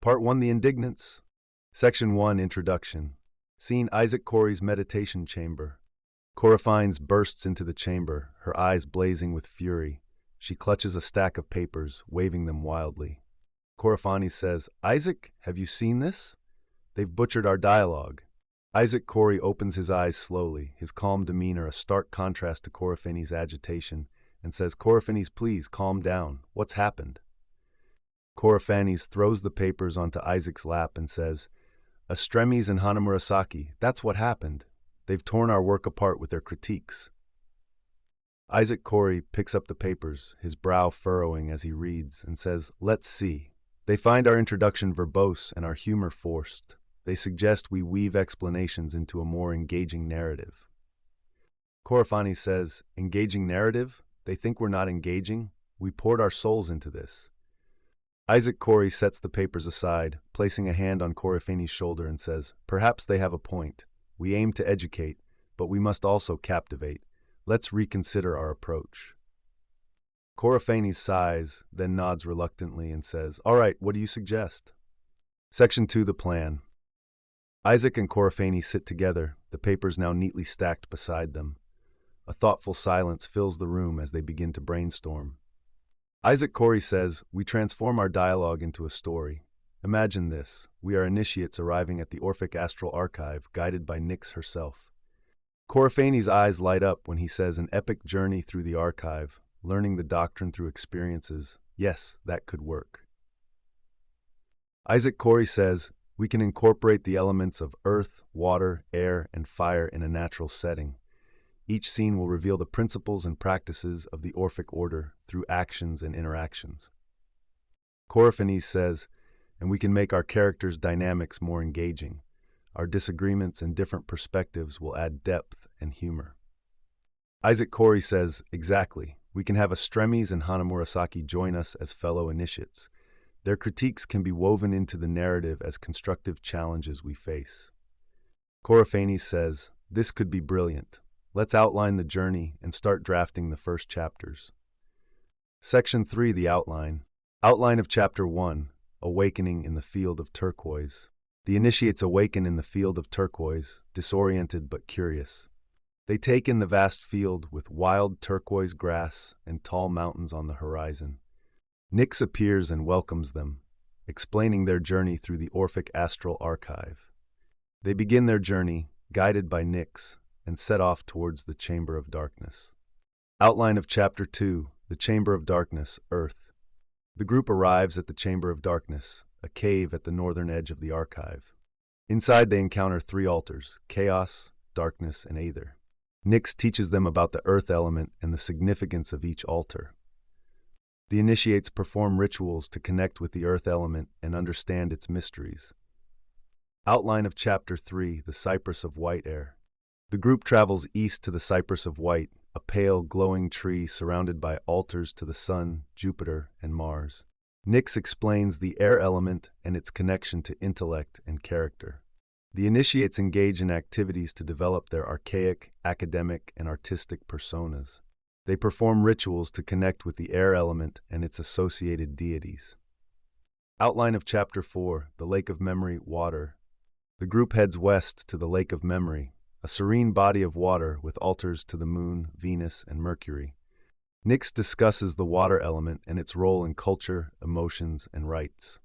Part 1, The Indignants. Section 1, Introduction. Scene: Isaac Corey's meditation chamber. Corifines bursts into the chamber, her eyes blazing with fury. She clutches a stack of papers, waving them wildly. Corifani says, "Isaac, have you seen this? They've butchered our dialogue." Isaac Corey opens his eyes slowly, his calm demeanor a stark contrast to Corifani's agitation, and says, "Corifani, please, calm down. What's happened?" Corifani throws the papers onto Isaac's lap and says, "Estremes and Hanamurasaki, that's what happened. They've torn our work apart with their critiques." Isaac Corey picks up the papers, his brow furrowing as he reads, and says, "Let's see. They find our introduction verbose and our humor forced. They suggest we weave explanations into a more engaging narrative." Corifani says, "Engaging narrative? They think we're not engaging? We poured our souls into this." Isaac Corey sets the papers aside, placing a hand on Corifani's shoulder and says, "Perhaps they have a point. We aim to educate, but we must also captivate. Let's reconsider our approach." Corifani sighs, then nods reluctantly and says, "All right, what do you suggest?" Section 2, The Plan. Isaac and Corifani sit together, the papers now neatly stacked beside them. A thoughtful silence fills the room as they begin to brainstorm. Isaac Corey says, "We transform our dialogue into a story. Imagine this. We are initiates arriving at the Orphic Astral Archive, guided by Nyx herself." Corifani's eyes light up when he says, "An epic journey through the archive, learning the doctrine through experiences. Yes, that could work." Isaac Corey says, "We can incorporate the elements of earth, water, air, and fire in a natural setting. Each scene will reveal the principles and practices of the Orphic order through actions and interactions." Corifani says, "And we can make our characters' dynamics more engaging. Our disagreements and different perspectives will add depth and humor." Isaac Corey says, "Exactly. We can have Estremes and Hanamurasaki join us as fellow initiates. Their critiques can be woven into the narrative as constructive challenges we face." Corifani says, "This could be brilliant. Let's outline the journey and start drafting the first chapters." Section 3, The Outline. Outline of Chapter 1, Awakening in the Field of Turquoise. The initiates awaken in the field of turquoise, disoriented but curious. They take in the vast field with wild turquoise grass and tall mountains on the horizon. Nyx appears and welcomes them, explaining their journey through the Orphic Astral Archive. They begin their journey, guided by Nyx, and set off towards the Chamber of Darkness. Outline of Chapter 2, The Chamber of Darkness, Earth. The group arrives at the Chamber of Darkness, a cave at the northern edge of the archive. Inside they encounter 3 altars: chaos, darkness, and aether. Nyx teaches them about the earth element and the significance of each altar. The initiates perform rituals to connect with the earth element and understand its mysteries. Outline of Chapter 3, The Cypress of White Air. The group travels east to the Cypress of White, a pale, glowing tree surrounded by altars to the Sun, Jupiter, and Mars. Nyx explains the air element and its connection to intellect and character. The initiates engage in activities to develop their archaic, academic, and artistic personas. They perform rituals to connect with the air element and its associated deities. Outline of Chapter 4, The Lake of Memory, Water. The group heads west to the Lake of Memory, a serene body of water with altars to the Moon, Venus, and Mercury. Nyx discusses the water element and its role in culture, emotions, and rites.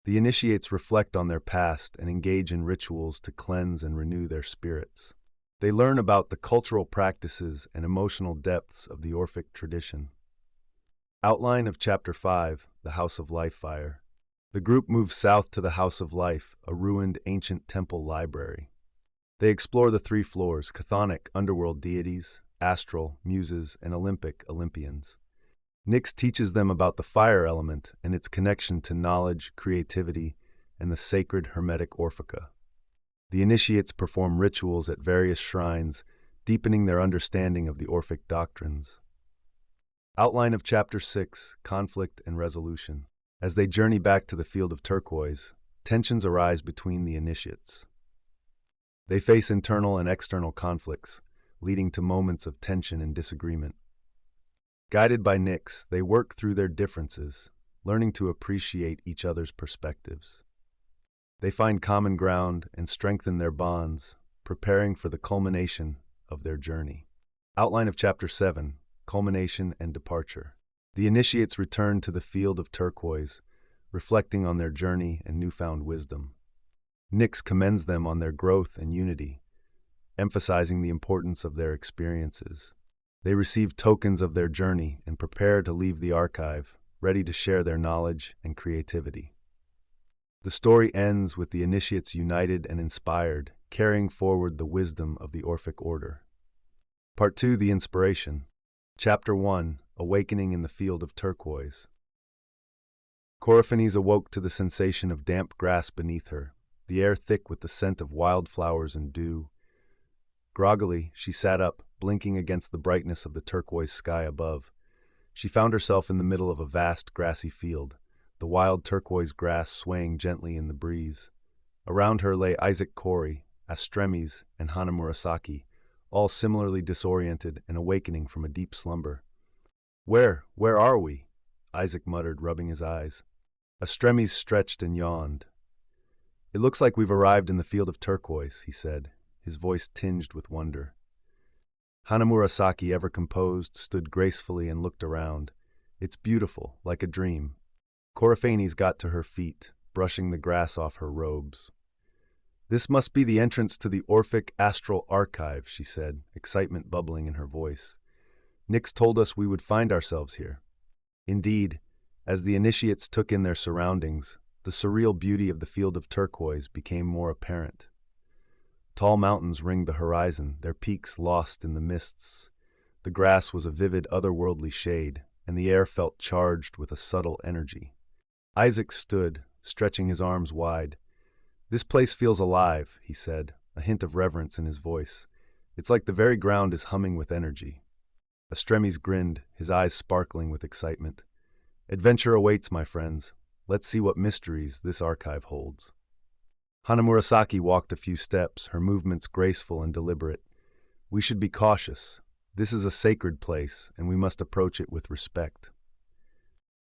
The initiates reflect on their past and engage in rituals to cleanse and renew their spirits. They learn about the cultural practices and emotional depths of the Orphic tradition. Outline of Chapter 5, The House of Life Fire. The group moves south to the House of Life, a ruined ancient temple library. They explore the 3 floors: chthonic, underworld deities; astral, muses; and Olympic, Olympians. Nyx teaches them about the fire element and its connection to knowledge, creativity, and the sacred hermetic Orphica. The initiates perform rituals at various shrines, deepening their understanding of the Orphic doctrines. Outline of Chapter 6, Conflict and Resolution. As they journey back to the field of turquoise, tensions arise between the initiates. They face internal and external conflicts, leading to moments of tension and disagreement. Guided by Nyx, they work through their differences, learning to appreciate each other's perspectives. They find common ground and strengthen their bonds, preparing for the culmination of their journey. Outline of Chapter 7, Culmination and Departure. The initiates return to the field of turquoise, reflecting on their journey and newfound wisdom. Nyx commends them on their growth and unity, emphasizing the importance of their experiences. They receive tokens of their journey and prepare to leave the archive, ready to share their knowledge and creativity. The story ends with the initiates united and inspired, carrying forward the wisdom of the Orphic Order. Part 2, The Inspiration. Chapter 1, Awakening in the Field of Turquoise. Coryphanes awoke to the sensation of damp grass beneath her, the air thick with the scent of wildflowers and dew. Groggily, she sat up, blinking against the brightness of the turquoise sky above. She found herself in the middle of a vast grassy field, the wild turquoise grass swaying gently in the breeze. Around her lay Isaac Corey, Astremes, and Hanamurasaki, all similarly disoriented and awakening from a deep slumber. Where are we?" Isaac muttered, rubbing his eyes. Astremes stretched and yawned. "It looks like we've arrived in the field of turquoise," he said, his voice tinged with wonder. Hanamurasaki, ever composed, stood gracefully and looked around. "It's beautiful, like a dream." Coryphanes got to her feet, brushing the grass off her robes. "This must be the entrance to the Orphic Astral Archive," she said, excitement bubbling in her voice. "Nyx told us we would find ourselves here." Indeed, as the initiates took in their surroundings, the surreal beauty of the field of turquoise became more apparent. Tall mountains ringed the horizon, their peaks lost in the mists. The grass was a vivid, otherworldly shade, and the air felt charged with a subtle energy. Isaac stood, stretching his arms wide. "This place feels alive," he said, a hint of reverence in his voice. "It's like the very ground is humming with energy." Astremes grinned, his eyes sparkling with excitement. "Adventure awaits, my friends. Let's see what mysteries this archive holds." Hanamurasaki walked a few steps, her movements graceful and deliberate. "We should be cautious. This is a sacred place, and we must approach it with respect."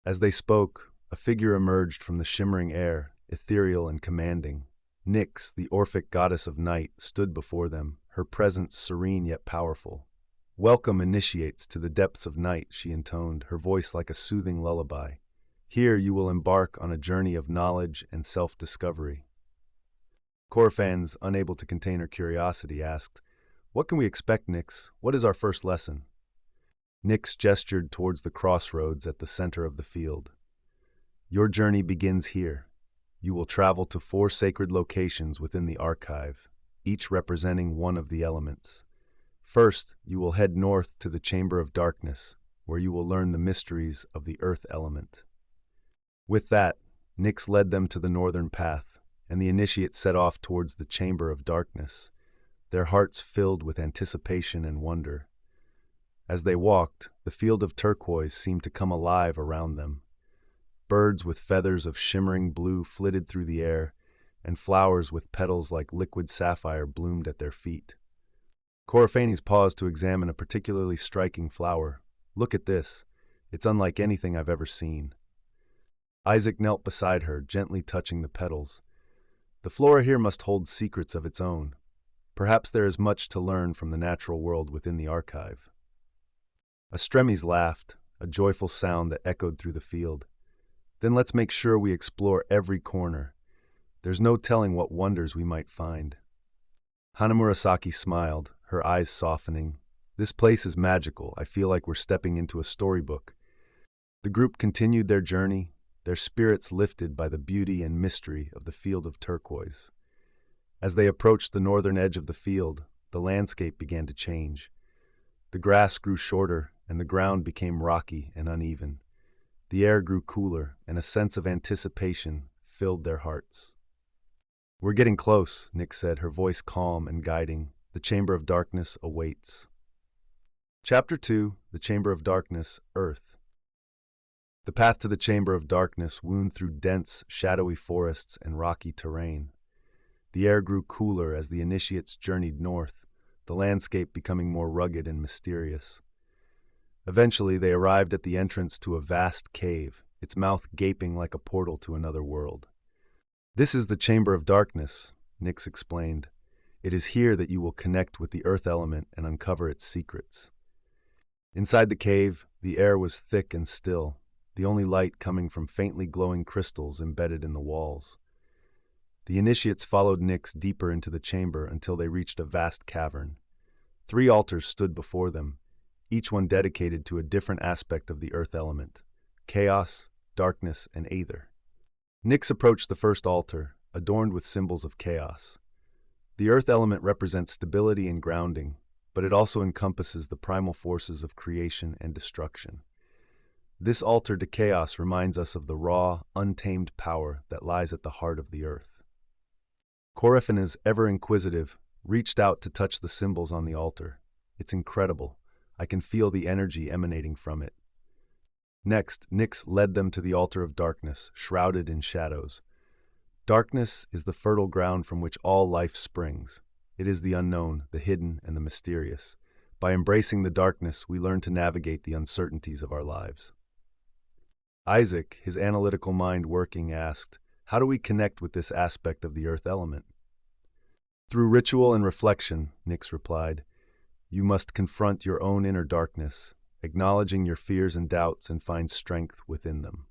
As they spoke, a figure emerged from the shimmering air, ethereal and commanding. Nyx, the Orphic goddess of night, stood before them, her presence serene yet powerful. "Welcome, initiates, to the depths of night," she intoned, her voice like a soothing lullaby. "Here you will embark on a journey of knowledge and self-discovery." Coryphanes, unable to contain her curiosity, asked, "What can we expect, Nyx? What is our first lesson?" Nyx gestured towards the crossroads at the center of the field. "Your journey begins here. You will travel to 4 sacred locations within the archive, each representing one of the elements. First, you will head north to the Chamber of Darkness, where you will learn the mysteries of the earth element." With that, Nyx led them to the northern path, and the initiates set off towards the Chamber of Darkness, their hearts filled with anticipation and wonder. As they walked, the field of turquoise seemed to come alive around them. Birds with feathers of shimmering blue flitted through the air, and flowers with petals like liquid sapphire bloomed at their feet. Coryphanes paused to examine a particularly striking flower. "Look at this. It's unlike anything I've ever seen." Isaac knelt beside her, gently touching the petals. "The flora here must hold secrets of its own. Perhaps there is much to learn from the natural world within the archive." Astremes laughed, a joyful sound that echoed through the field. "Then let's make sure we explore every corner. There's no telling what wonders we might find." Hanamurasaki smiled, her eyes softening. "This place is magical. I feel like we're stepping into a storybook." The group continued their journey, their spirits lifted by the beauty and mystery of the field of turquoise. As they approached the northern edge of the field, the landscape began to change. The grass grew shorter, and the ground became rocky and uneven. The air grew cooler, and a sense of anticipation filled their hearts. "We're getting close," Nyx said, her voice calm and guiding. "The Chamber of Darkness awaits." Chapter 2, The Chamber of Darkness, Earth. The path to the Chamber of Darkness wound through dense, shadowy forests and rocky terrain. The air grew cooler as the initiates journeyed north, the landscape becoming more rugged and mysterious. Eventually, they arrived at the entrance to a vast cave, its mouth gaping like a portal to another world. This is the Chamber of Darkness, Nyx explained. It is here that you will connect with the earth element and uncover its secrets. Inside the cave, the air was thick and still, the only light coming from faintly glowing crystals embedded in the walls. The initiates followed Nyx deeper into the chamber until they reached a vast cavern. 3 altars stood before them, each one dedicated to a different aspect of the earth element: chaos, darkness, and aether. Nyx approached the first altar, adorned with symbols of chaos. The earth element represents stability and grounding, but it also encompasses the primal forces of creation and destruction. This altar to chaos reminds us of the raw, untamed power that lies at the heart of the earth. Coryphanes, ever inquisitive, reached out to touch the symbols on the altar. It's incredible. I can feel the energy emanating from it. Next, Nyx led them to the altar of darkness, shrouded in shadows. Darkness is the fertile ground from which all life springs. It is the unknown, the hidden, and the mysterious. By embracing the darkness, we learn to navigate the uncertainties of our lives. Isaac, his analytical mind working, asked, "How do we connect with this aspect of the earth element?" "Through ritual and reflection," Nyx replied. "You must confront your own inner darkness, acknowledging your fears and doubts, and find strength within them."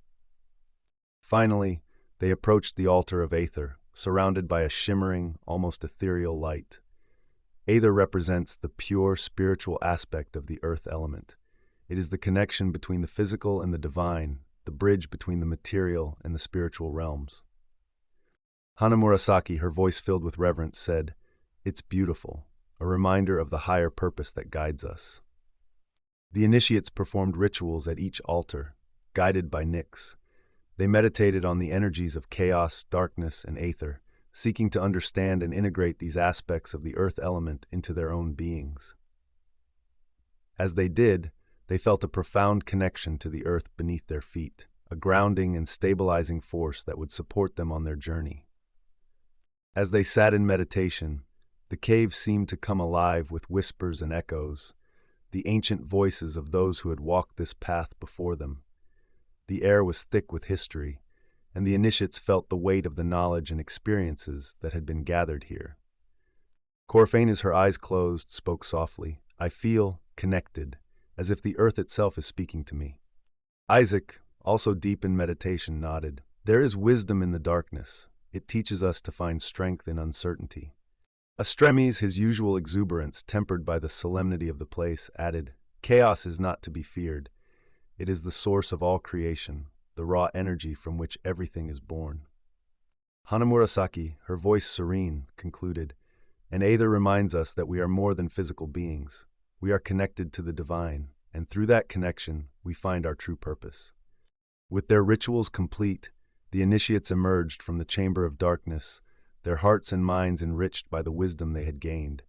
Finally, they approached the altar of Aether, surrounded by a shimmering, almost ethereal light. Aether represents the pure spiritual aspect of the earth element. It is the connection between the physical and the divine, the bridge between the material and the spiritual realms. Hana Murasaki, her voice filled with reverence, said, "It's beautiful, a reminder of the higher purpose that guides us." The initiates performed rituals at each altar, guided by Nyx. They meditated on the energies of chaos, darkness, and aether, seeking to understand and integrate these aspects of the earth element into their own beings. As they did, they felt a profound connection to the earth beneath their feet, a grounding and stabilizing force that would support them on their journey. As they sat in meditation, the cave seemed to come alive with whispers and echoes, the ancient voices of those who had walked this path before them. The air was thick with history, and the initiates felt the weight of the knowledge and experiences that had been gathered here. Coryphanes, her eyes closed, spoke softly, "I feel connected, as if the earth itself is speaking to me." Isaac, also deep in meditation, nodded. "There is wisdom in the darkness. It teaches us to find strength in uncertainty." Astremes, his usual exuberance tempered by the solemnity of the place, added, "Chaos is not to be feared. It is the source of all creation, the raw energy from which everything is born." Hana Murasaki, her voice serene, concluded, "And Aether reminds us that we are more than physical beings. We are connected to the divine, and through that connection, we find our true purpose." With their rituals complete, the initiates emerged from the Chamber of Darkness, their hearts and minds enriched by the wisdom they had gained.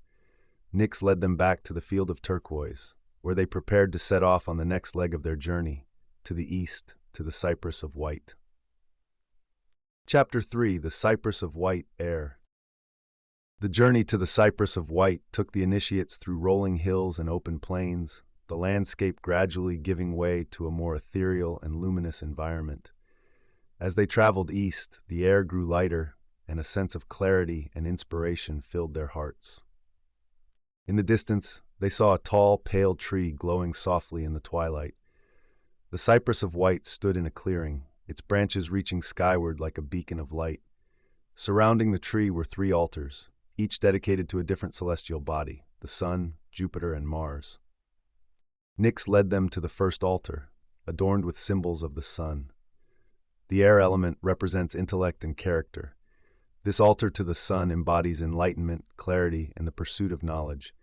Nyx led them back to the field of turquoise, where they prepared to set off on the next leg of their journey, to the east, to the Cypress of White. Chapter 3: The Cypress of White Air. The journey to the Cypress of White took the initiates through rolling hills and open plains, the landscape gradually giving way to a more ethereal and luminous environment. As they traveled east, the air grew lighter, and a sense of clarity and inspiration filled their hearts. In the distance, they saw a tall, pale tree glowing softly in the twilight. The Cypress of White stood in a clearing, its branches reaching skyward like a beacon of light. Surrounding the tree were 3 altars, each dedicated to a different celestial body: the Sun, Jupiter, and Mars. Nyx led them to the first altar, adorned with symbols of the sun. The air element represents intellect and character. This altar to the sun embodies enlightenment, clarity, and the pursuit of knowledge.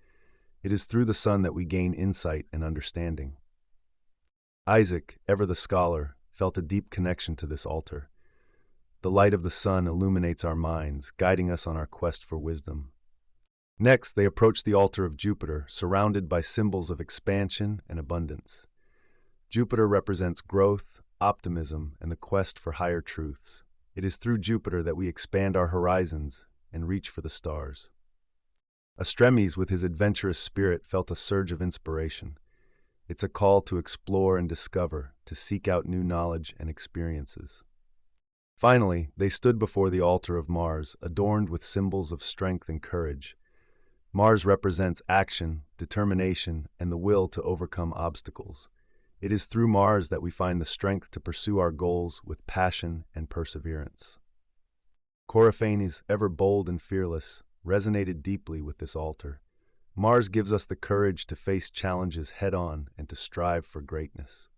It is through the sun that we gain insight and understanding. Isaac, ever the scholar, felt a deep connection to this altar. The light of the sun illuminates our minds, guiding us on our quest for wisdom. Next, they approached the altar of Jupiter, surrounded by symbols of expansion and abundance. Jupiter represents growth, optimism, and the quest for higher truths. It is through Jupiter that we expand our horizons and reach for the stars. Astremes, with his adventurous spirit, felt a surge of inspiration. It's a call to explore and discover, to seek out new knowledge and experiences. Finally, they stood before the altar of Mars, adorned with symbols of strength and courage. Mars represents action, determination, and the will to overcome obstacles. It is through Mars that we find the strength to pursue our goals with passion and perseverance. Coryphanes, ever bold and fearless, resonated deeply with this altar. Mars gives us the courage to face challenges head-on and to strive for greatness.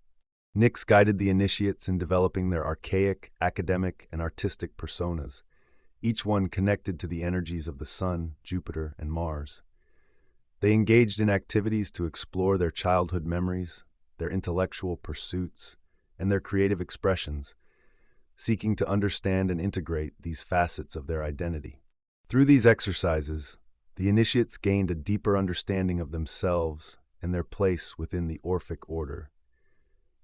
Nyx guided the initiates in developing their archaic, academic, and artistic personas, each one connected to the energies of the Sun, Jupiter, and Mars. They engaged in activities to explore their childhood memories, their intellectual pursuits, and their creative expressions, seeking to understand and integrate these facets of their identity. Through these exercises, the initiates gained a deeper understanding of themselves and their place within the Orphic order.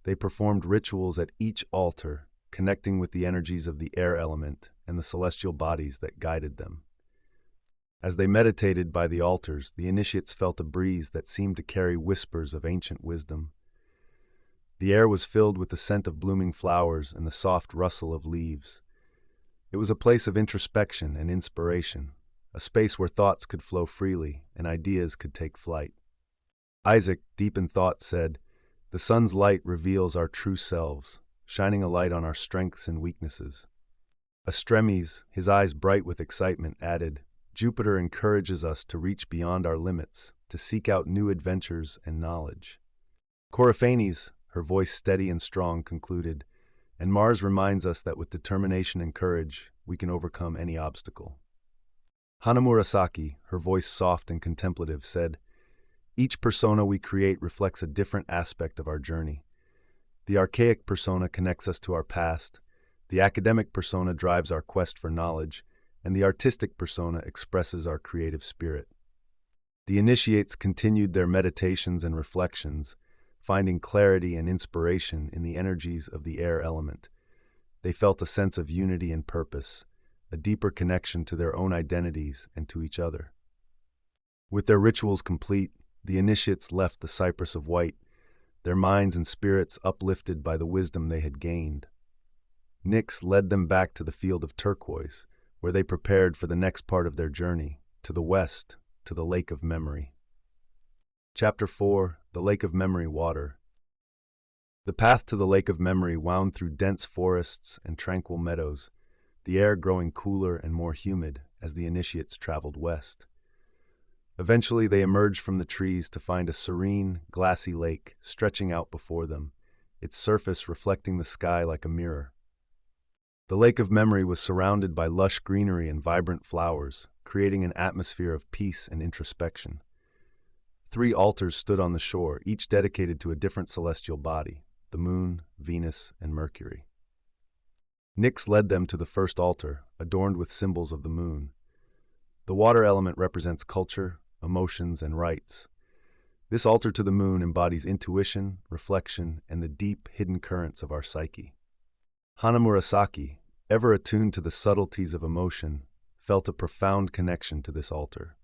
They performed rituals at each altar, connecting with the energies of the air element and the celestial bodies that guided them. As they meditated by the altars, the initiates felt a breeze that seemed to carry whispers of ancient wisdom. The air was filled with the scent of blooming flowers and the soft rustle of leaves. It was a place of introspection and inspiration, a space where thoughts could flow freely and ideas could take flight. Isaac, deep in thought, said, "The sun's light reveals our true selves, shining a light on our strengths and weaknesses." Astremes, his eyes bright with excitement, added, "Jupiter encourages us to reach beyond our limits, to seek out new adventures and knowledge." Coryphanes, her voice steady and strong, concluded, "And Mars reminds us that with determination and courage, we can overcome any obstacle." Hanamurasaki, her voice soft and contemplative, said, "Each persona we create reflects a different aspect of our journey. The archaic persona connects us to our past, the academic persona drives our quest for knowledge, and the artistic persona expresses our creative spirit." The initiates continued their meditations and reflections, finding clarity and inspiration in the energies of the air element. They felt a sense of unity and purpose, a deeper connection to their own identities and to each other. With their rituals complete, the initiates left the Cypress of White, their minds and spirits uplifted by the wisdom they had gained. Nyx led them back to the field of turquoise, where they prepared for the next part of their journey, to the west, to the Lake of Memory. Chapter 4: The Lake of Memory Water. The path to the Lake of Memory wound through dense forests and tranquil meadows, the air growing cooler and more humid as the initiates traveled west. Eventually, they emerged from the trees to find a serene, glassy lake stretching out before them, its surface reflecting the sky like a mirror. The Lake of Memory was surrounded by lush greenery and vibrant flowers, creating an atmosphere of peace and introspection. 3 altars stood on the shore, each dedicated to a different celestial body: the Moon, Venus, and Mercury. Nyx led them to the first altar, adorned with symbols of the Moon. The water element represents culture, emotions, and rites. This altar to the Moon embodies intuition, reflection, and the deep, hidden currents of our psyche. Hanamurasaki, ever attuned to the subtleties of emotion, felt a profound connection to this altar.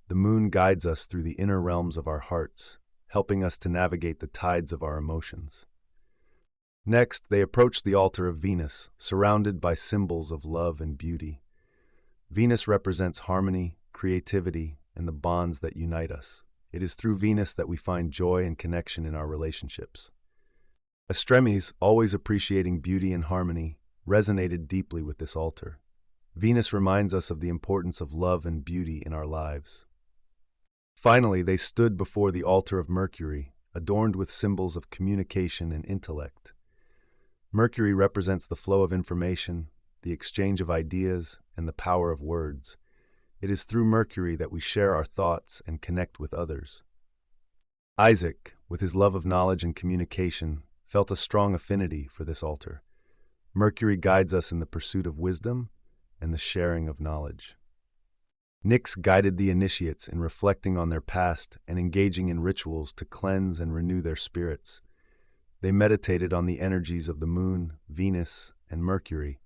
The Moon guides us through the inner realms of our hearts, helping us to navigate the tides of our emotions. Next, they approached the altar of Venus, surrounded by symbols of love and beauty. Venus represents harmony, creativity, and the bonds that unite us. It is through Venus that we find joy and connection in our relationships. Astremes, always appreciating beauty and harmony, resonated deeply with this altar. Venus reminds us of the importance of love and beauty in our lives. Finally, they stood before the altar of Mercury, adorned with symbols of communication and intellect. Mercury represents the flow of information, the exchange of ideas, and the power of words. It is through Mercury that we share our thoughts and connect with others. Isaac, with his love of knowledge and communication, felt a strong affinity for this altar. Mercury guides us in the pursuit of wisdom and the sharing of knowledge. Nyx guided the initiates in reflecting on their past and engaging in rituals to cleanse and renew their spirits. They meditated on the energies of the Moon, Venus, and Mercury,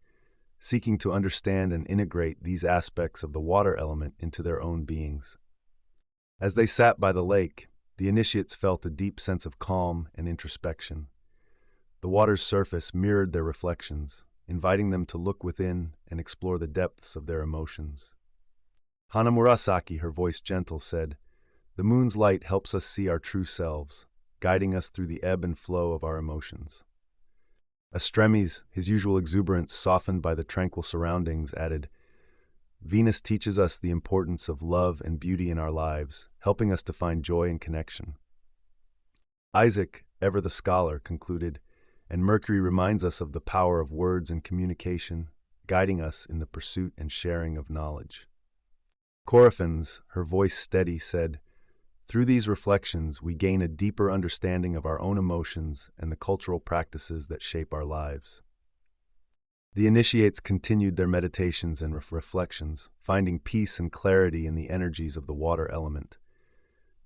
seeking to understand and integrate these aspects of the water element into their own beings. As they sat by the lake, the initiates felt a deep sense of calm and introspection. The water's surface mirrored their reflections, inviting them to look within and explore the depths of their emotions. Hana Murasaki, her voice gentle, said, "The moon's light helps us see our true selves, guiding us through the ebb and flow of our emotions." Astremes, his usual exuberance softened by the tranquil surroundings, added, "Venus teaches us the importance of love and beauty in our lives, helping us to find joy and connection." Isaac, ever the scholar, concluded, "And Mercury reminds us of the power of words and communication, guiding us in the pursuit and sharing of knowledge." Coryphons, her voice steady, said, "Through these reflections, we gain a deeper understanding of our own emotions and the cultural practices that shape our lives." The initiates continued their meditations and reflections, finding peace and clarity in the energies of the water element.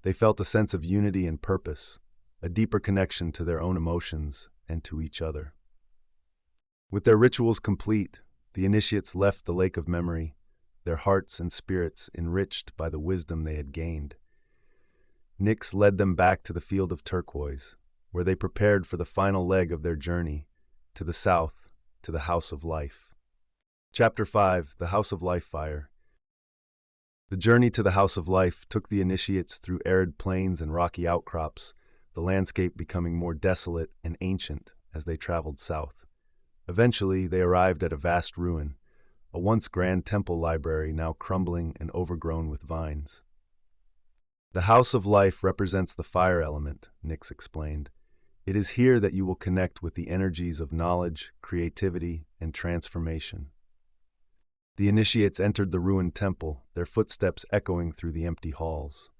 They felt a sense of unity and purpose, a deeper connection to their own emotions and to each other. With their rituals complete, the initiates left the lake of memory, their hearts and spirits enriched by the wisdom they had gained. Nyx led them back to the field of turquoise, where they prepared for the final leg of their journey, to the south, to the House of Life. Chapter 5, The House of Life Fire. The journey to the House of Life took the initiates through arid plains and rocky outcrops, the landscape becoming more desolate and ancient as they traveled south. Eventually, they arrived at a vast ruin, a once grand temple library now crumbling and overgrown with vines. "The House of Life represents the fire element," Nyx explained. "It is here that you will connect with the energies of knowledge, creativity, and transformation." The initiates entered the ruined temple, their footsteps echoing through the empty halls.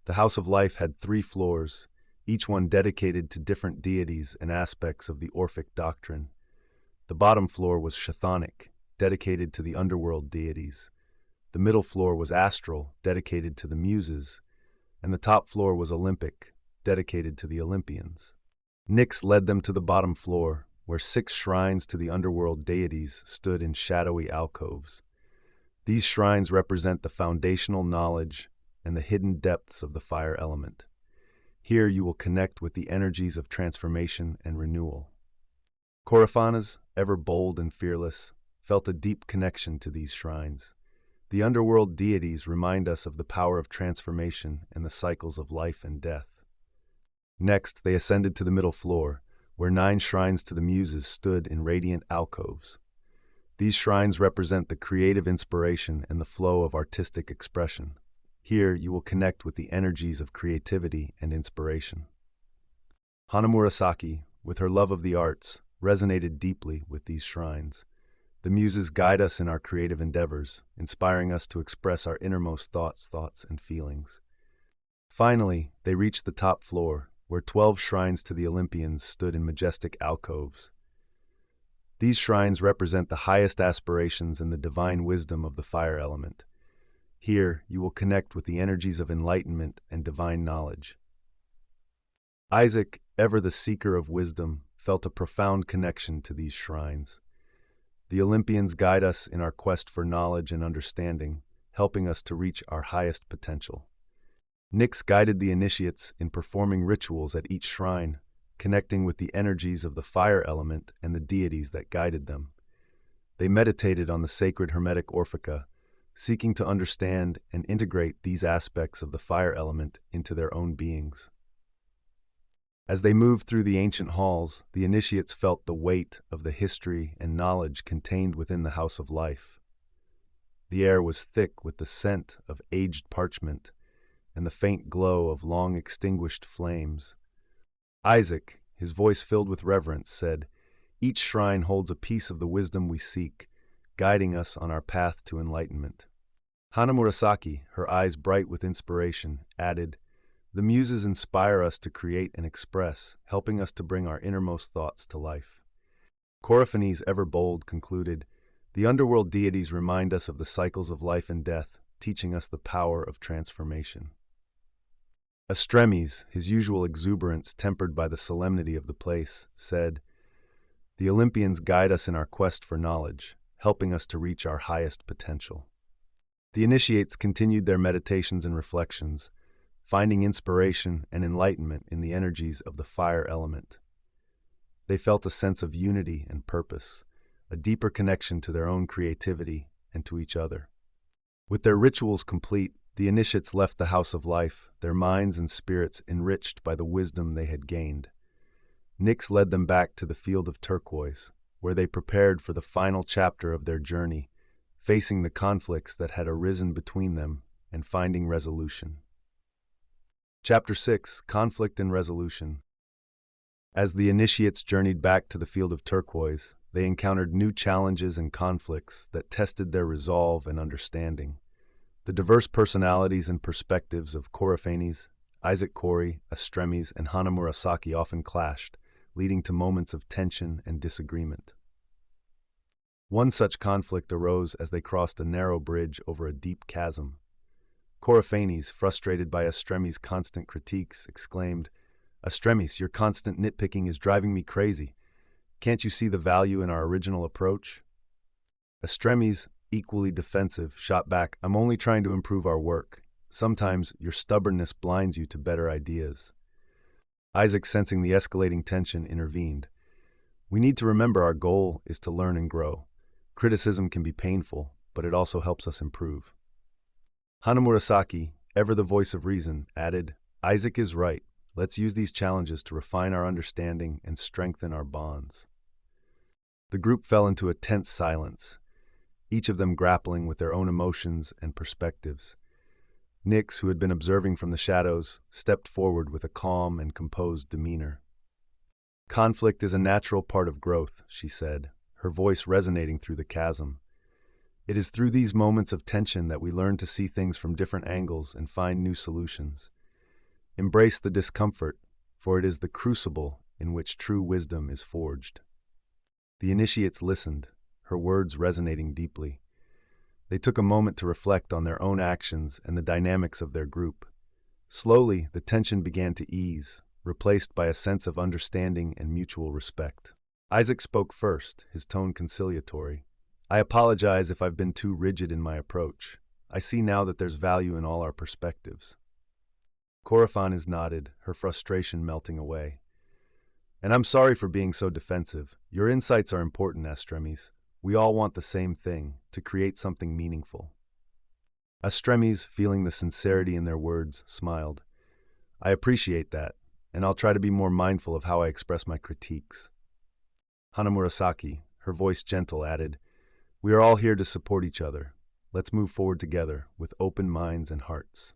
The House of Life had 3 floors, each one dedicated to different deities and aspects of the Orphic doctrine. The bottom floor was chthonic, dedicated to the underworld deities. The middle floor was astral, dedicated to the muses, and the top floor was Olympic, dedicated to the Olympians. Nyx led them to the bottom floor, where 6 shrines to the underworld deities stood in shadowy alcoves. These shrines represent the foundational knowledge and the hidden depths of the fire element. Here you will connect with the energies of transformation and renewal. Coryphanes, ever bold and fearless, felt a deep connection to these shrines. The underworld deities remind us of the power of transformation and the cycles of life and death. Next, they ascended to the middle floor, where 9 shrines to the muses stood in radiant alcoves. These shrines represent the creative inspiration and the flow of artistic expression. Here, you will connect with the energies of creativity and inspiration. Hana Murasaki, with her love of the arts, resonated deeply with these shrines. The muses guide us in our creative endeavors, inspiring us to express our innermost thoughts, and feelings. Finally, they reached the top floor, where 12 shrines to the Olympians stood in majestic alcoves. These shrines represent the highest aspirations and the divine wisdom of the fire element. Here, you will connect with the energies of enlightenment and divine knowledge. Isaac, ever the seeker of wisdom, felt a profound connection to these shrines. The Olympians guide us in our quest for knowledge and understanding, helping us to reach our highest potential. Nyx guided the initiates in performing rituals at each shrine, connecting with the energies of the fire element and the deities that guided them. They meditated on the sacred Hermetic Orphica, seeking to understand and integrate these aspects of the fire element into their own beings. As they moved through the ancient halls, the initiates felt the weight of the history and knowledge contained within the House of Life. The air was thick with the scent of aged parchment and the faint glow of long extinguished flames. Isaac, his voice filled with reverence, said, "Each shrine holds a piece of the wisdom we seek, guiding us on our path to enlightenment." Hana Murasaki, her eyes bright with inspiration, added, "The muses inspire us to create and express, helping us to bring our innermost thoughts to life." Coryphanes, ever bold, concluded, "The underworld deities remind us of the cycles of life and death, teaching us the power of transformation." Astremes, his usual exuberance tempered by the solemnity of the place, said, "The Olympians guide us in our quest for knowledge, helping us to reach our highest potential." The initiates continued their meditations and reflections, finding inspiration and enlightenment in the energies of the fire element. They felt a sense of unity and purpose, a deeper connection to their own creativity and to each other. With their rituals complete, the initiates left the House of Life, their minds and spirits enriched by the wisdom they had gained. Nyx led them back to the field of turquoise, where they prepared for the final chapter of their journey, facing the conflicts that had arisen between them and finding resolution. Chapter 6: Conflict and Resolution. As the initiates journeyed back to the field of turquoise, they encountered new challenges and conflicts that tested their resolve and understanding. The diverse personalities and perspectives of Kourafenes, Isaac Corey, Astremes, and Hana Murasaki often clashed, leading to moments of tension and disagreement. One such conflict arose as they crossed a narrow bridge over a deep chasm. Kourafenes, frustrated by Astremes' constant critiques, exclaimed, "Astremes, your constant nitpicking is driving me crazy. Can't you see the value in our original approach?" Astremes, equally defensive, shot back, "I'm only trying to improve our work. Sometimes your stubbornness blinds you to better ideas." Isaac, sensing the escalating tension, intervened. "We need to remember our goal is to learn and grow. Criticism can be painful, but it also helps us improve." Hana Murasaki, ever the voice of reason, added, "Isaac is right. Let's use these challenges to refine our understanding and strengthen our bonds." The group fell into a tense silence, each of them grappling with their own emotions and perspectives. Nyx, who had been observing from the shadows, stepped forward with a calm and composed demeanor. "Conflict is a natural part of growth," she said, her voice resonating through the chasm. "It is through these moments of tension that we learn to see things from different angles and find new solutions. Embrace the discomfort, for it is the crucible in which true wisdom is forged." The initiates listened, her words resonating deeply. They took a moment to reflect on their own actions and the dynamics of their group. Slowly, the tension began to ease, replaced by a sense of understanding and mutual respect. Isaac spoke first, his tone conciliatory. "I apologize if I've been too rigid in my approach. I see now that there's value in all our perspectives." Kourafenes nodded, her frustration melting away. "And I'm sorry for being so defensive. Your insights are important, Astremes. We all want the same thing, to create something meaningful." Astremes, feeling the sincerity in their words, smiled. "I appreciate that, and I'll try to be more mindful of how I express my critiques." Hana Murasaki, her voice gentle, added, "We are all here to support each other. Let's move forward together, with open minds and hearts."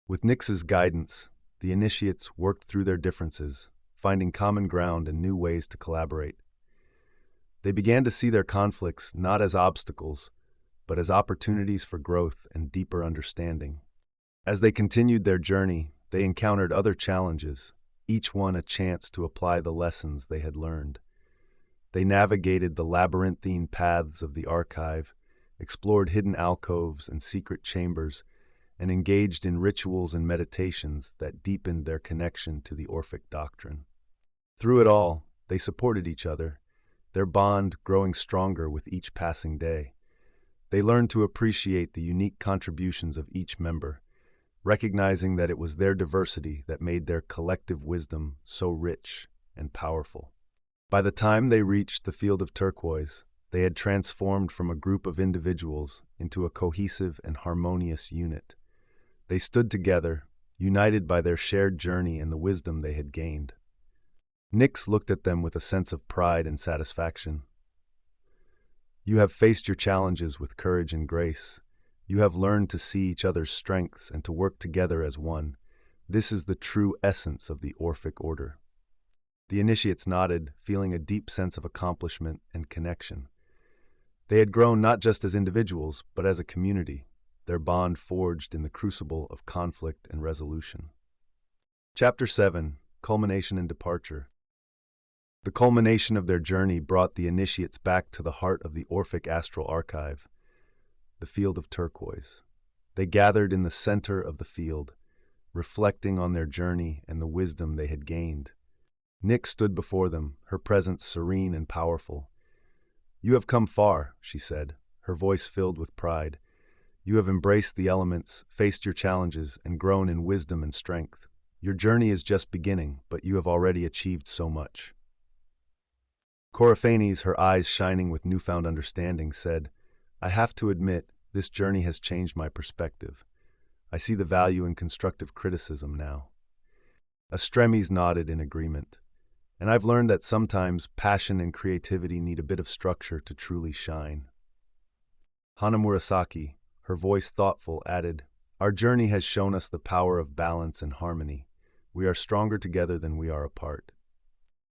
With Nyx's guidance, the initiates worked through their differences, finding common ground and new ways to collaborate. They began to see their conflicts not as obstacles, but as opportunities for growth and deeper understanding. As they continued their journey, they encountered other challenges, each one a chance to apply the lessons they had learned. They navigated the labyrinthine paths of the archive, explored hidden alcoves and secret chambers, and engaged in rituals and meditations that deepened their connection to the Orphic doctrine. Through it all, they supported each other, their bond growing stronger with each passing day. They learned to appreciate the unique contributions of each member, recognizing that it was their diversity that made their collective wisdom so rich and powerful. By the time they reached the field of turquoise, they had transformed from a group of individuals into a cohesive and harmonious unit. They stood together, united by their shared journey and the wisdom they had gained. Nyx looked at them with a sense of pride and satisfaction. "You have faced your challenges with courage and grace. You have learned to see each other's strengths and to work together as one. This is the true essence of the Orphic Order." The initiates nodded, feeling a deep sense of accomplishment and connection. They had grown not just as individuals, but as a community, their bond forged in the crucible of conflict and resolution. Chapter 7: Culmination and Departure. The culmination of their journey brought the initiates back to the heart of the Orphic Astral Archive, the field of turquoise. They gathered in the center of the field, reflecting on their journey and the wisdom they had gained. Nyx stood before them, her presence serene and powerful. "You have come far," she said, her voice filled with pride. "You have embraced the elements, faced your challenges, and grown in wisdom and strength. Your journey is just beginning, but you have already achieved so much." Coryphanes, her eyes shining with newfound understanding, said, I have to admit, this journey has changed my perspective. I see the value in constructive criticism now. Astremes nodded in agreement. And I've learned that sometimes passion and creativity need a bit of structure to truly shine. Hana Murasaki, her voice thoughtful, added, Our journey has shown us the power of balance and harmony. We are stronger together than we are apart.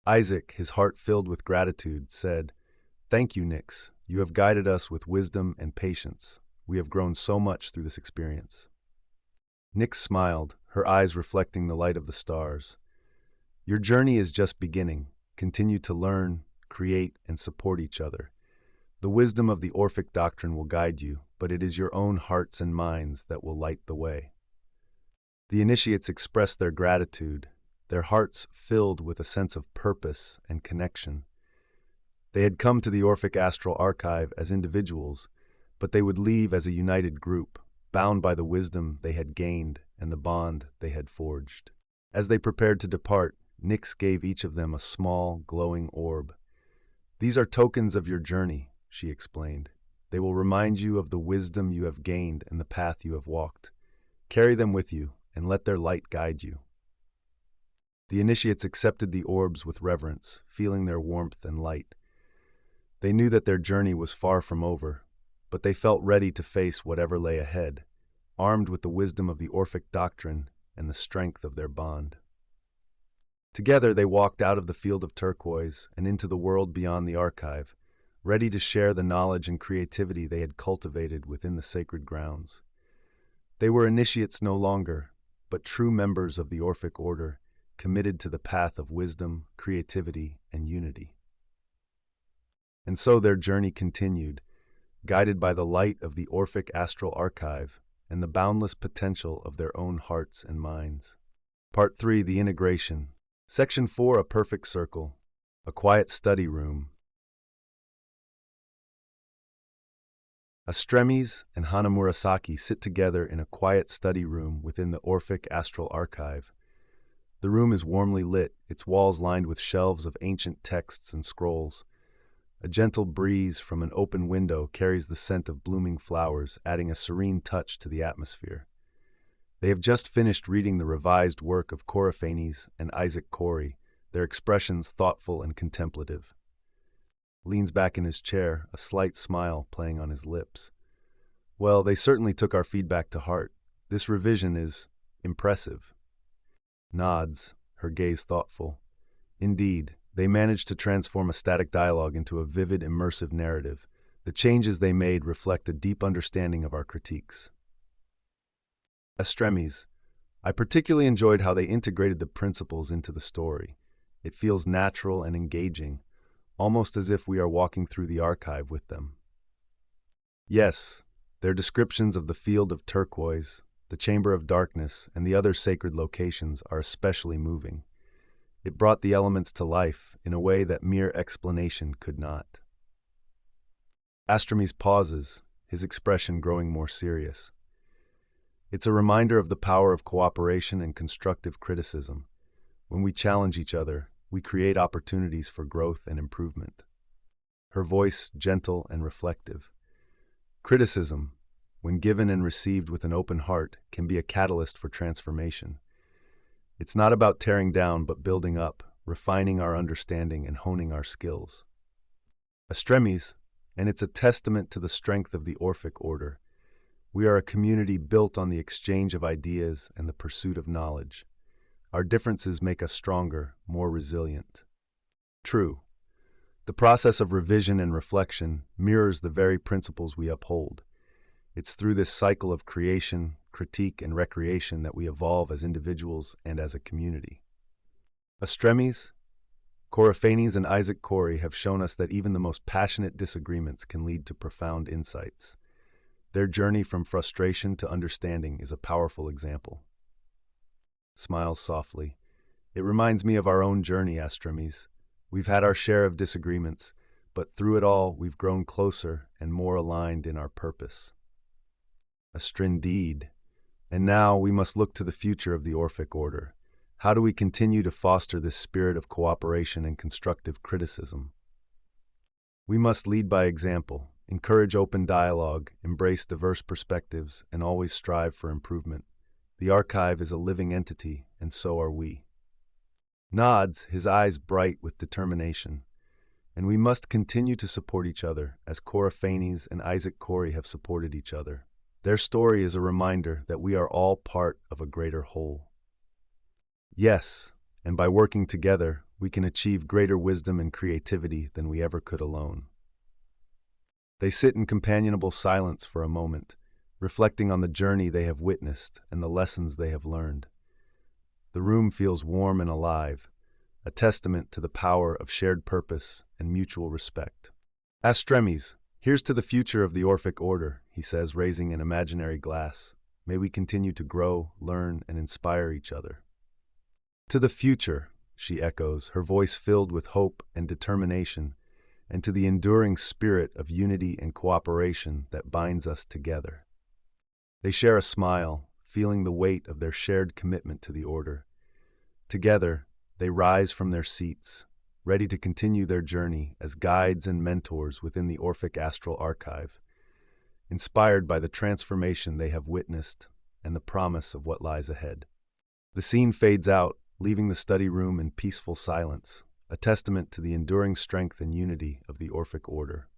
Isaac, his heart filled with gratitude, said, Thank you, Nix. You have guided us with wisdom and patience. We have grown so much through this experience. Nix smiled, her eyes reflecting the light of the stars. Your journey is just beginning. Continue to learn, create, and support each other. The wisdom of the Orphic doctrine will guide you, but it is your own hearts and minds that will light the way. The initiates expressed their gratitude, their hearts filled with a sense of purpose and connection. They had come to the Orphic Astral Archive as individuals, but they would leave as a united group, bound by the wisdom they had gained and the bond they had forged. As they prepared to depart, Nix gave each of them a small, glowing orb. These are tokens of your journey, she explained. They will remind you of the wisdom you have gained and the path you have walked. Carry them with you and let their light guide you. The initiates accepted the orbs with reverence, feeling their warmth and light. They knew that their journey was far from over, but they felt ready to face whatever lay ahead, armed with the wisdom of the Orphic doctrine and the strength of their bond. Together they walked out of the field of turquoise and into the world beyond the archive, ready to share the knowledge and creativity they had cultivated within the sacred grounds. They were initiates no longer, but true members of the Orphic order, committed to the path of wisdom, creativity, and unity. And so their journey continued, guided by the light of the Orphic Astral Archive and the boundless potential of their own hearts and minds. Part 3, the integration. Section 4, a perfect circle. A quiet study room. Astremes and Hana Murasaki sit together in a quiet study room within the Orphic Astral Archive. The room is warmly lit, its walls lined with shelves of ancient texts and scrolls. A gentle breeze from an open window carries the scent of blooming flowers, adding a serene touch to the atmosphere. They have just finished reading the revised work of Coryphanes and Isaac Corey, their expressions thoughtful and contemplative. Leans back in his chair, a slight smile playing on his lips. Well, they certainly took our feedback to heart. This revision is impressive. Nods, her gaze thoughtful. Indeed, they managed to transform a static dialogue into a vivid, immersive narrative. The changes they made reflect a deep understanding of our critiques. Astremes, I particularly enjoyed how they integrated the principles into the story. It feels natural and engaging, almost as if we are walking through the archive with them. Yes, their descriptions of the field of turquoise, the chamber of darkness, and the other sacred locations are especially moving. It brought the elements to life in a way that mere explanation could not. Astremes pauses, his expression growing more serious. It's a reminder of the power of cooperation and constructive criticism. When we challenge each other, we create opportunities for growth and improvement. Her voice gentle and reflective. Criticism, when given and received with an open heart, can be a catalyst for transformation. It's not about tearing down, but building up, refining our understanding and honing our skills. Astremes, and it's a testament to the strength of the Orphic order. We are a community built on the exchange of ideas and the pursuit of knowledge. Our differences make us stronger, more resilient. True. The process of revision and reflection mirrors the very principles we uphold. It's through this cycle of creation, critique, and recreation that we evolve as individuals and as a community. Astremes, Coryphanes, and Isaac Corey have shown us that even the most passionate disagreements can lead to profound insights. Their journey from frustration to understanding is a powerful example. Smiles softly. It reminds me of our own journey, Astremes. We've had our share of disagreements, but through it all, we've grown closer and more aligned in our purpose. Indeed. And now we must look to the future of the Orphic order. How do we continue to foster this spirit of cooperation and constructive criticism? We must lead by example, encourage open dialogue, embrace diverse perspectives, and always strive for improvement. The archive is a living entity, and so are we. Nods, his eyes bright with determination. And we must continue to support each other, as Cora Fanes and Isaac Corey have supported each other. Their story is a reminder that we are all part of a greater whole. Yes, and by working together, we can achieve greater wisdom and creativity than we ever could alone. They sit in companionable silence for a moment, reflecting on the journey they have witnessed and the lessons they have learned. The room feels warm and alive, a testament to the power of shared purpose and mutual respect. Astremes, here's to the future of the Orphic Order, he says, raising an imaginary glass. May we continue to grow, learn, and inspire each other. To the future, she echoes, her voice filled with hope and determination, and to the enduring spirit of unity and cooperation that binds us together. They share a smile, feeling the weight of their shared commitment to the Order. Together, they rise from their seats, ready to continue their journey as guides and mentors within the Orphic Astral Archive, inspired by the transformation they have witnessed and the promise of what lies ahead. The scene fades out, leaving the study room in peaceful silence, a testament to the enduring strength and unity of the Orphic Order.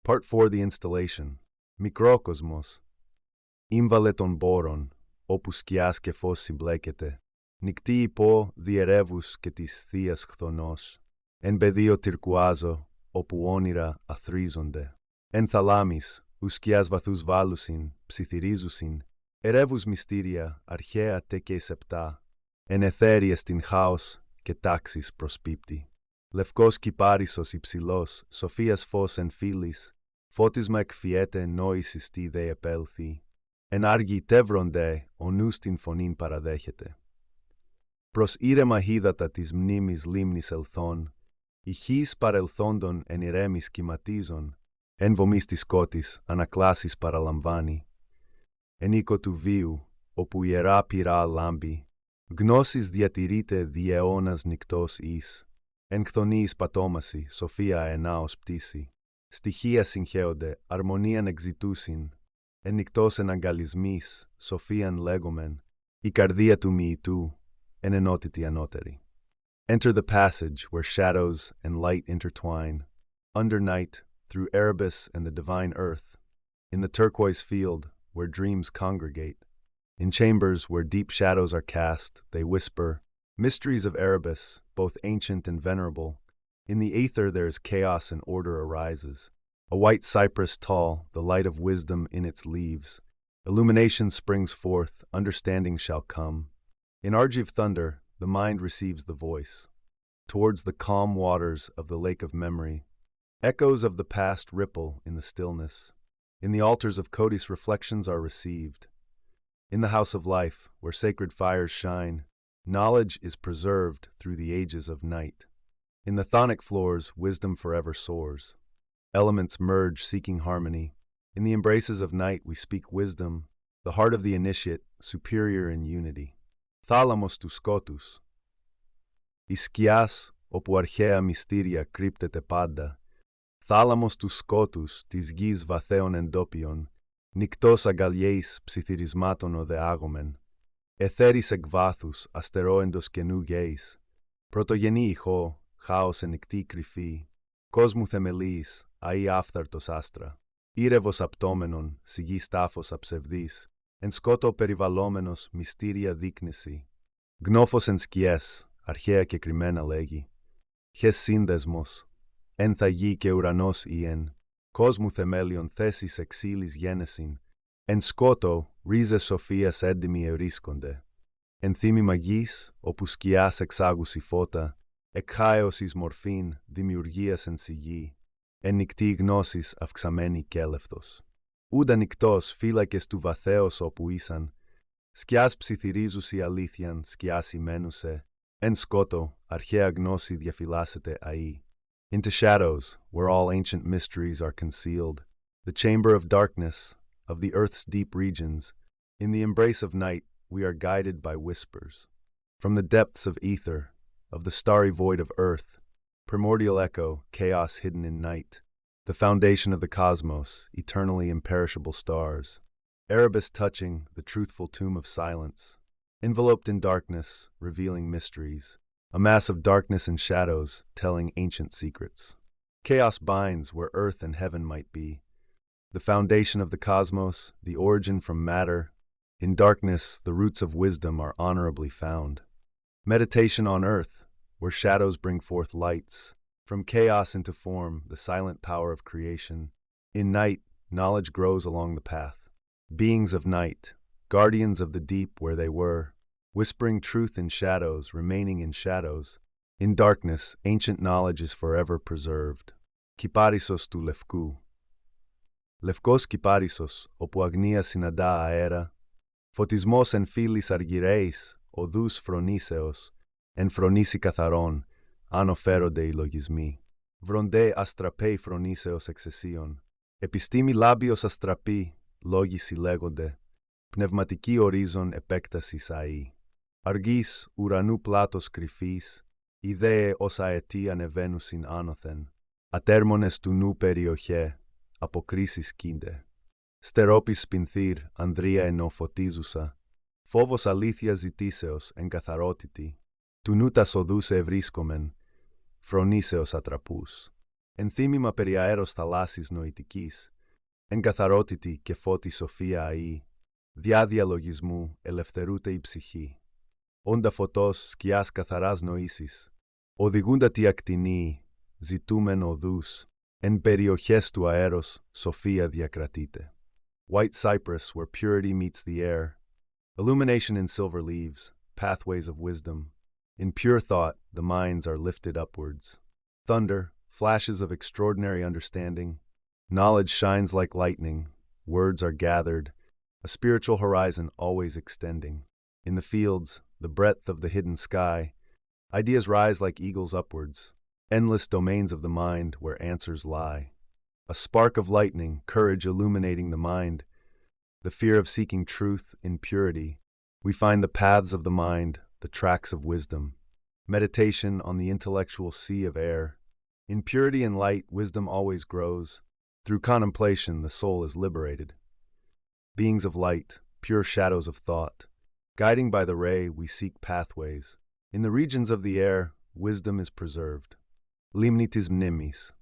Part 4, the installation. Mikrokosmos. Imvaleton boron, opus skias και φως συμπλέκεται. Νικτή υπό διερεύους και της θείας χθονός. Εν πεδίο τυρκουάζω, όπου όνειρα αθρίζονται. Εν θαλάμις, ους σκιάς βαθούς βάλουσιν, ψιθυρίζουσιν. Ερεύους μυστήρια, αρχαία τε και σεπτά. Εν εθέριες την χάος και τάξης προσπίπτει. Λευκός κυπάρισος υψηλός, σοφίας φως εν φύλης. Φώτισμα εκφιέται νόησης τι δε επέλθει. Εν άργοι τεύρονται, ο νους την φωνήν παραδέχεται. Προς ήρεμα χύδατα της μνήμης λίμνης ελθών, ηχείς παρελθόντων εν ηρέμης κυματίζων, εν βομής της σκότης ανακλάσεις παραλαμβάνει. Εν οίκο του βίου, όπου ιερά πυρά λάμπει, γνώσης διατηρείται δι' αιώνας νυκτός εις, εν χθονής πατόμαση, σοφία ενάος πτήση, στοιχεία συγχέονται, αρμονίαν εξητούσιν, εν νυκτός εν αγκαλισμής, σοφίαν λέγομεν, η καρδία του μοιητού, εν ενότητη ανώτερη. Enter the passage where shadows and light intertwine, under night, through Erebus and the divine earth, in the turquoise field where dreams congregate, in chambers where deep shadows are cast, they whisper, mysteries of Erebus, both ancient and venerable. In the aether there is chaos and order arises. A white cypress tall, the light of wisdom in its leaves. Illumination springs forth, understanding shall come. In Argive thunder, the mind receives the voice. Towards the calm waters of the lake of memory, echoes of the past ripple in the stillness. In the altars of Codis reflections are received. In the house of life, where sacred fires shine, knowledge is preserved through the ages of night. In the chthonic floors, wisdom forever soars. Elements merge seeking harmony. In the embraces of night we speak wisdom, the heart of the initiate, superior in unity. Θάλαμος του σκότους. Η σκιάς, όπου αρχαία μυστήρια κρύπτεται πάντα. Θάλαμος του σκότους, της γης βαθέων εντόπιων. Νυκτός αγκαλιέης ψιθυρισμάτων οδεάγομεν. Εθέρης εκ βάθους, αστερόεντος καινού γέης. Πρωτογενή ηχό, χάος εν νυκτή κρυφή. Κόσμου θεμελίης, αΐ άφθαρτος άστρα. Ήρευος απτόμενον, σιγής τάφος αψευδής. Εν σκότο περιβαλλόμενος μυστήρια δείκνηση. Γνώφος εν σκιές, αρχαία και κρυμμένα λέγει. Χες σύνδεσμος, εν θα γη και ουρανός ιεν. Κόσμου θεμέλιον θέσης εξήλης γένεσιν. Εν σκότο, ρίζες σοφίας έντιμοι ευρίσκονται. Εν θύμημα γης, όπου σκιάς εξάγουσι φώτα, εκχάεως εις μορφήν, δημιουργίας εν σιγή. Εν νυκτή γνώσης αυξαμένη κέλευθος. Ούντα νυκτός φύλακες του βαθέως όπου ήσαν, σκιάς ψιθυρίζουσι αλήθιαν, σκιάς ημένουσε, εν σκότο, αρχαία γνώση διαφυλάσσεται αΐ. Into shadows, where all ancient mysteries are concealed, the chamber of darkness, of the earth's deep regions, in the embrace of night, we are guided by whispers. From the depths of ether, of the starry void of earth, primordial echo, chaos hidden in night. The foundation of the cosmos, eternally imperishable stars. Erebus touching, the truthful tomb of silence. Enveloped in darkness, revealing mysteries. A mass of darkness and shadows, telling ancient secrets. Chaos binds where earth and heaven might be. The foundation of the cosmos, the origin from matter. In darkness, the roots of wisdom are honorably found. Meditation on earth, where shadows bring forth lights. From chaos into form, the silent power of creation. In night, knowledge grows along the path. Beings of night, guardians of the deep where they were, whispering truth in shadows, remaining in shadows. In darkness, ancient knowledge is forever preserved. Kiparisos tu lefkou. Lefkos kiparisos, όπου αγνία συναντά αέρα, φωτισμός εν φίλης αργυρέης, οδούς φρονήσεως, εν φρονήσει καθαρόν, αν οφέρονται οι λογισμοί. Βροντέ αστραπέι φρονήσεως εξαισίων, επιστήμη λάμπιος αστραπή, λόγοι συλλέγονται, πνευματική ορίζον επέκτασης αή. Αργής ουρανού πλάτος κρυφής, ιδέε ως αετή ανεβαίνουσιν άνωθεν, ατέρμονες του νου περιοχέ, αποκρίσεις κίντε. Στερόπης σπινθύρ, ανδρεία ενώ φωτίζουσα, φόβος αλήθεια ζητήσεως εν καθαρότητη, του νου τας οδούς ευρίσκομεν, φρονήσεως ατραπούς. Ενθύμημα περί αέρος θαλάσσης νοητικής, εν καθαρότητη και φώτη σοφία αή, διάδια λογισμού ελευθερούται η ψυχή. Όντα φωτός σκιάς καθαράς νοήσεις, οδηγούντα τη ακτινή, ζητούμεν οδούς, εν περιοχές του αέρος σοφία διακρατείται. White cypress where purity meets the air, illumination in silver leaves, pathways of wisdom. In pure thought, the minds are lifted upwards. Thunder, flashes of extraordinary understanding. Knowledge shines like lightning, words are gathered, a spiritual horizon always extending. In the fields, the breadth of the hidden sky, ideas rise like eagles upwards, endless domains of the mind where answers lie. A spark of lightning, courage illuminating the mind, the fear of seeking truth in purity. We find the paths of the mind, the tracks of wisdom. Meditation on the intellectual sea of air. In purity and light, wisdom always grows. Through contemplation, the soul is liberated. Beings of light, pure shadows of thought. Guiding by the ray, we seek pathways. In the regions of the air, wisdom is preserved. Limnitis mnemis.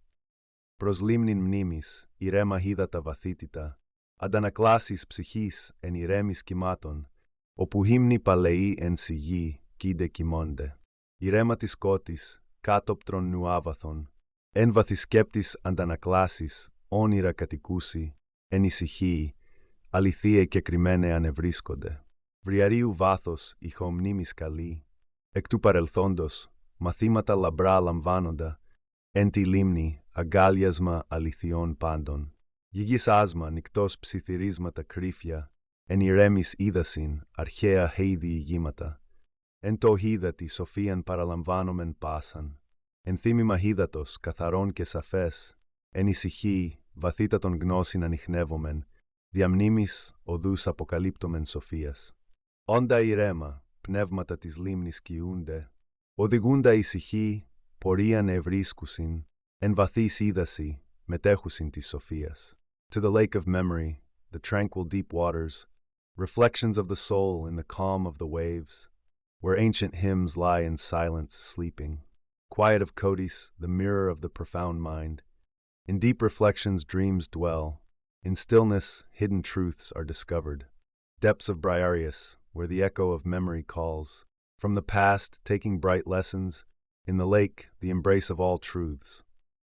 Pros limnin mnemis, irema hidata vathitita, αντανακλάσεις ψυχής εν ηρέμης κυμάτων, όπου hymni παλαιοί εν σιγή κοίτε κοιμώνται. Ηρέμα της κότης, κάτωπτρον νουάβαθων, εν βαθισκέπτης αντανακλάσεις, όνειρα κατοικούσι, εν ησυχή, αληθείε και κρυμμένε ανευρίσκονται. Βριαρίου βάθος, ηχομνήμης καλή, εκ του παρελθόντος, μαθήματα λαμπρά λαμβάνοντα, εν τη λίμνη, αγκάλιασμα αληθιών πάντων. Γηγής άσμα, νυκτός ψιθυρίσματα κρύφια, εν ηρέμης είδασιν, αρχαία χέιδη ηγήματα. Εν το χίδατη σοφίαν παραλαμβάνομεν πάσαν. Εν θύμημα χίδατος, καθαρόν και σαφές, εν ησυχή, βαθύτατον γνώσιν ανιχνεύομεν, διαμνήμης οδούς αποκαλύπτομεν σοφίας. Όντα ηρέμα, πνεύματα της λίμνης κιούνται, οδηγούντα ησυχή, πορίαν ευρίσκουσιν, εν βαθύς είδαση, μετέχουσιν της σοφίας. To the lake of memory, the tranquil deep waters, reflections of the soul in the calm of the waves, where ancient hymns lie in silence sleeping. Quiet of Codis, the mirror of the profound mind. In deep reflections dreams dwell. In stillness, hidden truths are discovered. Depths of Briareus, where the echo of memory calls. From the past, taking bright lessons. In the lake, the embrace of all truths.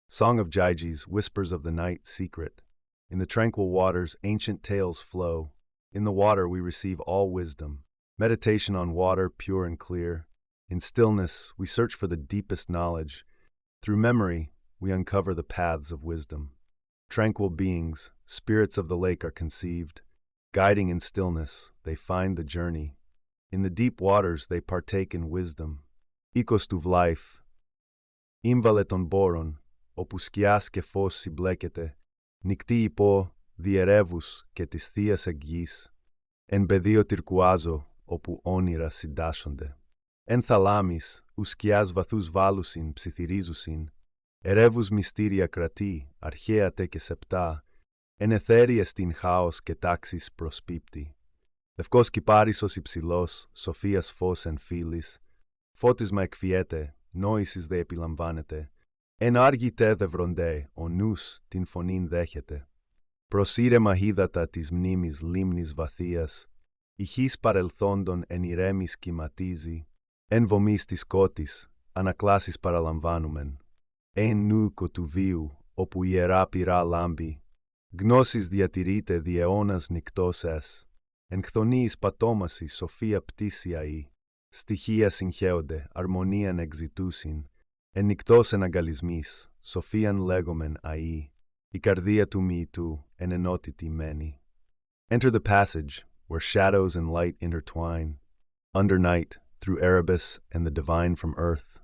Song of Gyges, whispers of the night secret. In the tranquil waters, ancient tales flow. In the water, we receive all wisdom. Meditation on water, pure and clear. In stillness, we search for the deepest knowledge. Through memory, we uncover the paths of wisdom. Tranquil beings, spirits of the lake are conceived. Guiding in stillness, they find the journey. In the deep waters, they partake in wisdom. Oikos του life. Ήμβαλε τον μπόρον, όπου σκιάς και φως συμπλέκεται, νυκτή υπό διερεύους και της θείας εγγύης, εν πεδίο τυρκουάζω, όπου όνειρα συντάσσονται. Εν θαλάμης, ους σκιάς βαθούς βάλουσιν ψιθυρίζουσιν, ερεύους μυστήρια κρατεί, αρχαία τε και σεπτά, εν εθέρια στην χάος και τάξης προσπίπτει. Λευκός κυπάρισος υψηλός, σοφίας φως εν φύλης, φώτισμα εκφιέται, νόησης δε επιλαμβάνεται, εν άργη τε δε βροντέ, ο νους την φωνήν δέχεται. Προσήρεμα χύδατα της μνήμης λίμνης βαθίας, ηχής παρελθόντων εν ηρέμης κυματίζει, εν βομής της κότης, ανακλάσεις παραλαμβάνουμεν. Εν νου του βίου, όπου ιερά πυρά λάμπει, γνώσης διατηρείται διαιώνας νυκτός εσ, εν χθονίης πατόμαση σοφία πτήσια ή, στοιχεία συγχέονται, αρμονίαν εξητούσιν, εν νυκτός εναγκαλισμής, σοφίαν λέγομεν αΐ, η καρδία του μυητού εν ενότητη μένει. Enter the passage, where shadows and light intertwine, under night, through Erebus and the divine from earth,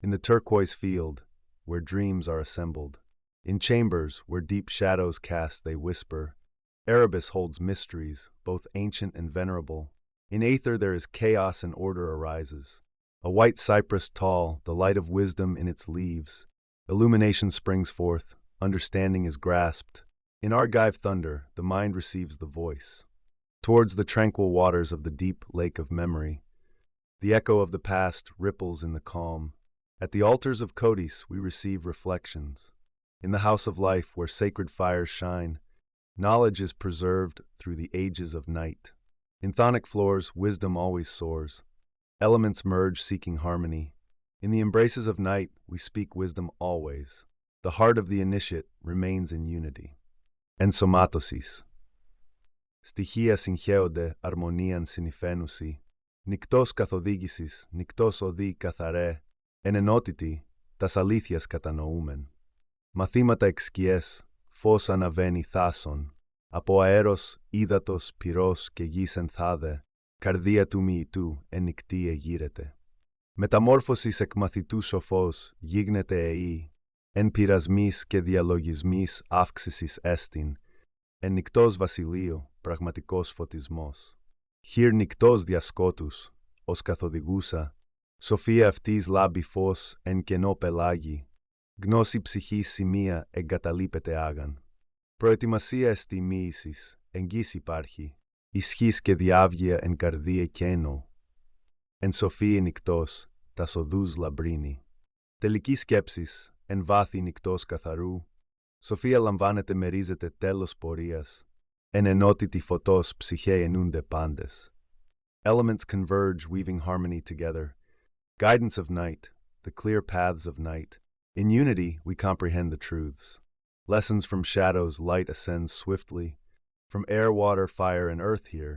in the turquoise field, where dreams are assembled, in chambers where deep shadows cast they whisper, Erebus holds mysteries, both ancient and venerable, in aether there is chaos and order arises, a white cypress tall, the light of wisdom in its leaves, illumination springs forth, understanding is grasped, in Argive thunder the mind receives the voice, towards the tranquil waters of the deep lake of memory, the echo of the past ripples in the calm. At the altars of Codis we receive reflections. In the house of life where sacred fires shine, knowledge is preserved through the ages of night. In chthonic floors, wisdom always soars. Elements merge seeking harmony. In the embraces of night, we speak wisdom always. The heart of the initiate remains in unity. Ensomatosis. Στοιχεία συγχέονται, αρμονίαν συνυφαίνουσι. Νυκτός καθοδήγησης, νυκτός οδεί καθαρέ, εν ενότητη, τας αλήθειας κατανοούμεν. Μαθήματα εξκιές, φως αναβαίνει θάσον, από αέρος, ύδατος, πυρός και γης ενθάδε, καρδία του μυητού εν νυκτή εγείρεται. Μεταμόρφωσης εκ μαθητού σοφός γίγνεται εή, εν πειρασμής και διαλογισμής αύξησης έστιν, εν νυκτός βασιλείου, πραγματικός φωτισμός. Χειρ νυκτός διασκότους, ως καθοδηγούσα, σοφία αυτής λάμπει φως εν κενό πελάγι, γνώση ψυχής σημεία εγκαταλείπεται άγαν. Προετοιμασία εστί μοίησης, εγγύς υπάρχει, ισχύς και διάβγεια εν καρδία κένο. Εν σοφία νυκτός, τας οδούς λαμπρίνει. Τελική σκέψης, εν βάθη νυκτός καθαρού, σοφία λαμβάνεται μερίζεται τέλος πορείας, εν ενότητη φωτός ψυχέ ενούνται πάντες. Elements converge weaving harmony together. Guidance of night, the clear paths of night. In unity we comprehend the truths. Lessons from shadows light ascends swiftly. From air, water, fire, and earth here,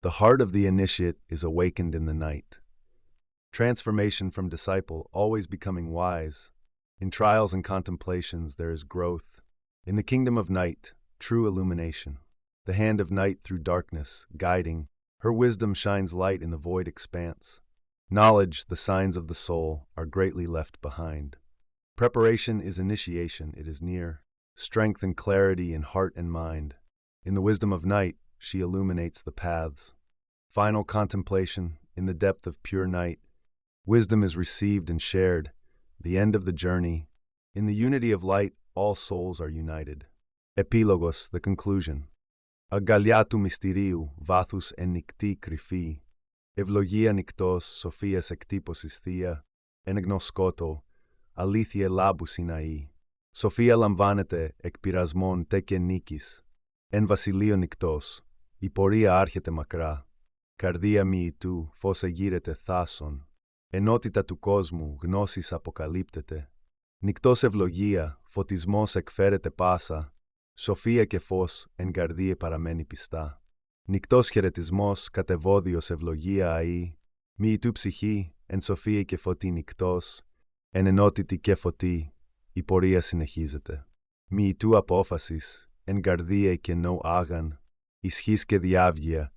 the heart of the initiate is awakened in the night. Transformation from disciple always becoming wise. In trials and contemplations there is growth. In the kingdom of night, true illumination. The hand of night through darkness, guiding, her wisdom shines light in the void expanse. Knowledge, the signs of the soul, are greatly left behind. Preparation is initiation, it is near. Strength and clarity in heart and mind. In the wisdom of night, she illuminates the paths. Final contemplation, in the depth of pure night, wisdom is received and shared, the end of the journey. In the unity of light, all souls are united. Epilogos, the conclusion. Αγκαλιά του μυστηρίου, βάθους εν νυκτή κρυφή, ευλογία νυκτός, σοφίας εκτύπωσης θεία, εν γνωσκότο, αλήθεια λάμπου συναή. Σοφία λαμβάνεται εκ πειρασμών τε και νίκης, εν βασιλείο νυκτός, η πορεία άρχεται μακρά, καρδία μυητού, φως εγείρεται θάσον, ενότητα του κόσμου, γνώσης αποκαλύπτεται, νυκτός ευλογία, φωτισμός εκφέρεται πάσα, σοφία και φως εν καρδία παραμένει πιστά. Νυκτός χαιρετισμός, κατεβόδιος ευλογία αή, μυητού ψυχή, εν σοφία και φωτή νυκτός, εν ενότητη και φωτή, η πορεία συνεχίζεται. Μυητού απόφασης, εν καρδία κενό άγαν, ισχύς και διάβγεια,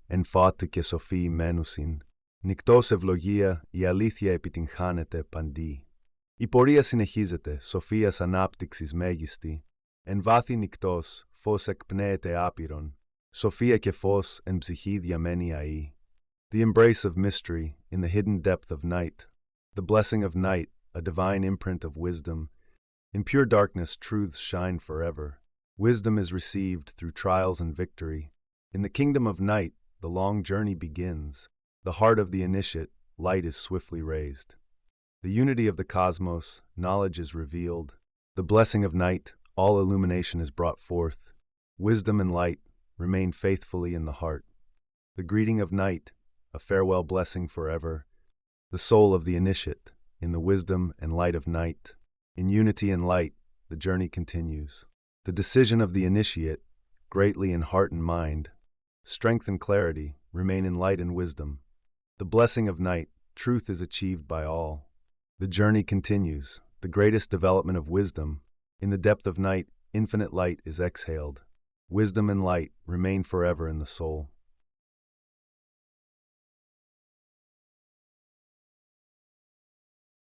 εν φώτη και σοφή μένουσιν. Νυκτός ευλογία, η αλήθεια επιτυγχάνεται παντί. Η πορεία συνεχίζεται, σοφίας ανάπτυξης μέγιστη, εν βάθη νυκτός, φως εκπνέεται άπειρον, σοφία και φως εν ψυχή διαμένει αή. The embrace of mystery, in the hidden depth of night. The blessing of night, a divine imprint of wisdom. In pure darkness, truths shine forever. Wisdom is received through trials and victory. In the kingdom of night, the long journey begins. The heart of the initiate, light is swiftly raised. The unity of the cosmos, knowledge is revealed. The blessing of night, all illumination is brought forth. Wisdom and light remain faithfully in the heart. The greeting of night, a farewell blessing forever. The soul of the initiate, in the wisdom and light of night. In unity and light, the journey continues. The decision of the initiate, greatly in heart and mind. Strength and clarity remain in light and wisdom. The blessing of night, truth is achieved by all. The journey continues, the greatest development of wisdom. In the depth of night, infinite light is exhaled. Wisdom and light remain forever in the soul.